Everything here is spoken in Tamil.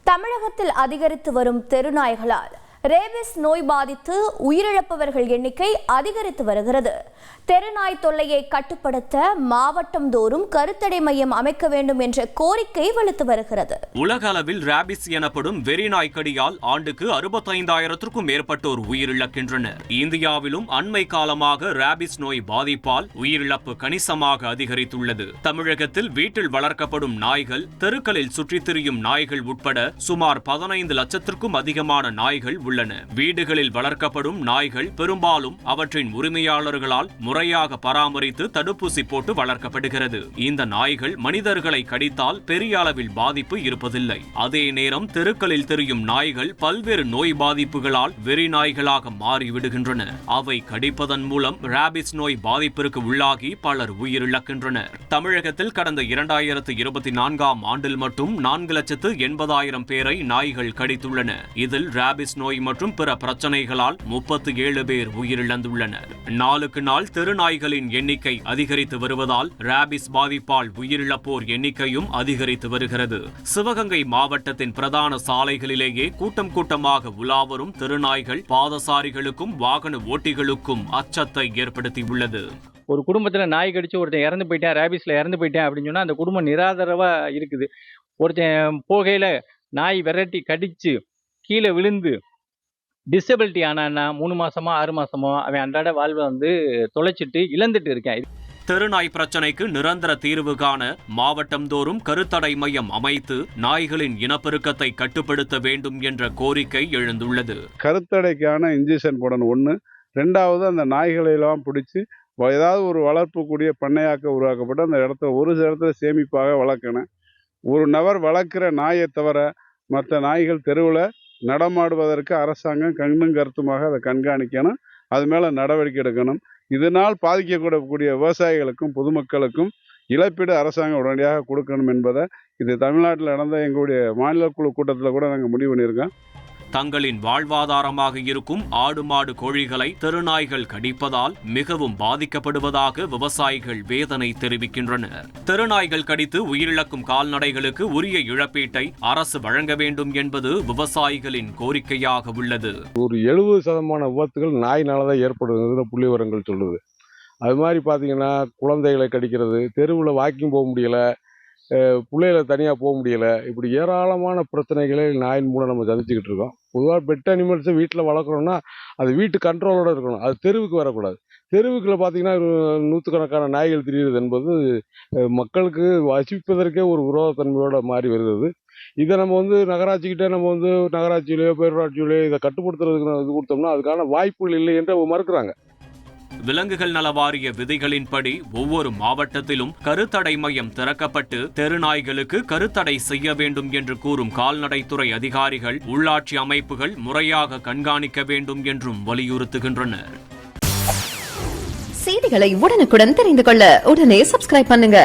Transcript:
தமிழகத்தில் அதிகரித்து வரும் தெருநாய்களால் ரேபிஸ் நோய் பாதித்து உயிரிழப்பவர்கள் எண்ணிக்கை அதிகரித்து வருகிறது. தெருநாய் தொல்லையை கட்டுப்படுத்த மாவட்டம் தோறும் கருத்தடை மையம் அமைக்க வேண்டும் என்ற கோரிக்கை வலுத்து வருகிறது. உலக அளவில் ரேபிஸ் எனப்படும் வெறிநாய் கடியால் ஆண்டுக்கு 65,000க்கும் மேற்பட்டோர் உயிரிழக்கின்றனர். இந்தியாவிலும் அண்மை காலமாக ரேபிஸ் நோய் பாதிப்பால் உயிரிழப்பு கணிசமாக அதிகரித்துள்ளது. தமிழகத்தில் வீட்டில் வளர்க்கப்படும் நாய்கள், தெருக்களில் சுற்றித் திரியும் நாய்கள் உட்பட சுமார் 15 லட்சத்திற்கும் அதிகமான நாய்கள் உள்ளன. வீடுகளில் வளர்க்கப்படும் நாய்கள் பெரும்பாலும் அவற்றின் உரிமையாளர்களால் முறையாக பராமரித்து தடுப்பூசி போட்டு வளர்க்கப்படுகிறது. இந்த நாய்கள் மனிதர்களை கடித்தால் பெரிய அளவில் பாதிப்பு இருப்பதில்லை. அதே நேரம் தெருக்களில் தெரியும் நாய்கள் பல்வேறு நோய் பாதிப்புகளால் வெறி நாய்களாக மாறிவிடுகின்றன. அவை கடிப்பதன் மூலம் ரேபிஸ் நோய் பாதிப்பிற்கு உள்ளாகி பலர் உயிரிழக்கின்றனர். தமிழகத்தில் கடந்த 2024ஆம் ஆண்டில் மட்டும் 4,80,000 பேரை நாய்கள் கடித்துள்ளன. இதில் ரேபிஸ் நோய் மற்றும் பிற பிரச்சனைகளால் 37 பேர் உயிரிழந்துள்ளனர். நாளுக்கு நாள் தெருநாய்களின் எண்ணிக்கை அதிகரித்து வருவதால் ரேபிஸ் பாதிப்பால் உயிரிழப்போர் எண்ணிக்கையும் அதிகரித்து வருகிறது. சிவகங்கை மாவட்டத்தின் பிரதான சாலைகளிலேயே கூட்டம் கூட்டமாக உலாவரும் தெருநாய்கள் பாதசாரிகளுக்கும் வாகன ஓட்டிகளுக்கும் அச்சத்தை ஏற்படுத்தியுள்ளது. ஒரு குடும்பத்தில் நாய் கடிச்சு ஒருத்தன் இறந்து போயிட்டேன், ரேபிஸ்ல இறந்து போயிட்டேன் அப்படின்னு சொன்னா அந்த குடும்பம் நிராதரவா இருக்குது. ஒருத்தன் போகையில நாய் விரட்டி கடிச்சு கீழே விழுந்து டிசபிலிட்டி ஆனா 3 மாசமோ 6 மாசமோ அவன் அன்றாட வாழ்வை தொலைச்சிட்டு இழந்துட்டு இருக்கேன். தெருநாய் பிரச்சனைக்கு நிரந்தர தீர்வு காண மாவட்டம் தோறும் கருத்தடை மையம் அமைத்து நாய்களின் இனப்பெருக்கத்தை கட்டுப்படுத்த வேண்டும் என்ற கோரிக்கை எழுந்துள்ளது. கருத்தடைக்கான இன்ஜெக்ஷன் போடணும் ஒன்று. ரெண்டாவது, அந்த நாய்களை எல்லாம் பிடிச்சி ஏதாவது ஒரு வளர்ப்புக்கூடிய பண்ணையாக்க உருவாக்கப்பட்டு அந்த இடத்துல ஒரு இடத்துல சேமிப்பாக வளர்க்கணும். ஒரு நபர் வளர்க்குற நாயை தவிர மற்ற நாய்கள் தெருவில் நடமாடுவதற்கு அரசாங்கம் கண்ணும் கருத்துமாக அதை கண்காணிக்கணும். அது மேலே நடவடிக்கை எடுக்கணும். இதனால் பாதிக்கக்கூடக்கூடிய விவசாயிகளுக்கும் பொதுமக்களுக்கும் இழப்பீடு அரசாங்கம் உடனடியாக கொடுக்கணும் என்பதை இது தமிழ்நாட்டில் நடந்த எங்களுடைய மாநில குழு கூட்டத்தில் கூட நாங்கள் முடிவு பண்ணியிருக்கோம். தங்களின் வாழ்வாதாரமாக இருக்கும் ஆடு மாடு கோழிகளை தெருநாய்கள் கடிப்பதால் மிகவும் பாதிக்கப்படுவதாக விவசாயிகள் வேதனை தெரிவிக்கின்றனர். தெருநாய்கள் கடித்து உயிரிழக்கும் கால்நடைகளுக்கு உரிய இழப்பீட்டை அரசு வழங்க வேண்டும் என்பது விவசாயிகளின் கோரிக்கையாக உள்ளது. ஒரு 70% விபத்துகள் நாயினாலதான் ஏற்படுகிறது புள்ளிவிவரங்கள் சொல்லுது. அது மாதிரி பார்த்தீங்கன்னா குழந்தைகளை கடிக்கிறது, தெருவில் வாக்கிங் போக முடியல, பிள்ளைகளை தனியாக போக முடியலை, இப்படி ஏராளமான பிரச்சனைகளை நாயின் மூலம் நம்ம சந்திச்சுக்கிட்டு இருக்கோம். பொதுவாக பெட் அனிமல்ஸை வீட்டில் வளர்க்குறோம்னா அது வீட்டு கண்ட்ரோலோடு இருக்கணும். அது தெருவுக்கு வரக்கூடாது. தெருவுக்குள்ள பார்த்தீங்கன்னா 100கணக்கான நாய்கள் திரிகிறது என்பது மக்களுக்கு வசிப்பதற்கே ஒரு விரோதத்தன்மையோடு மாறி வருகிறது. இதை நம்ம நகராட்சிக்கிட்டே நம்ம நகராட்சியிலேயோ பேரூராட்சியிலேயோ இதை கட்டுப்படுத்துறதுக்கு இது கொடுத்தோம்னா அதுக்கான வாய்ப்புகள் இல்லை என்று அவங்க மறுக்கிறாங்க. விலங்குகள் நல வாரிய விதிகளின்படி ஒவ்வொரு மாவட்டத்திலும் கருத்தடை மையம் திறக்கப்பட்டு தெருநாய்களுக்கு கருத்தடை செய்ய வேண்டும் என்று கூறும் கால்நடைத்துறை அதிகாரிகள் உள்ளாட்சி அமைப்புகள் முறையாக கண்காணிக்க வேண்டும் என்றும் வலியுறுத்துகின்றனர். செய்திகளை உடனுக்குடன் தெரிந்து கொள்ள உடனே சப்ஸ்கிரைப் பண்ணுங்க.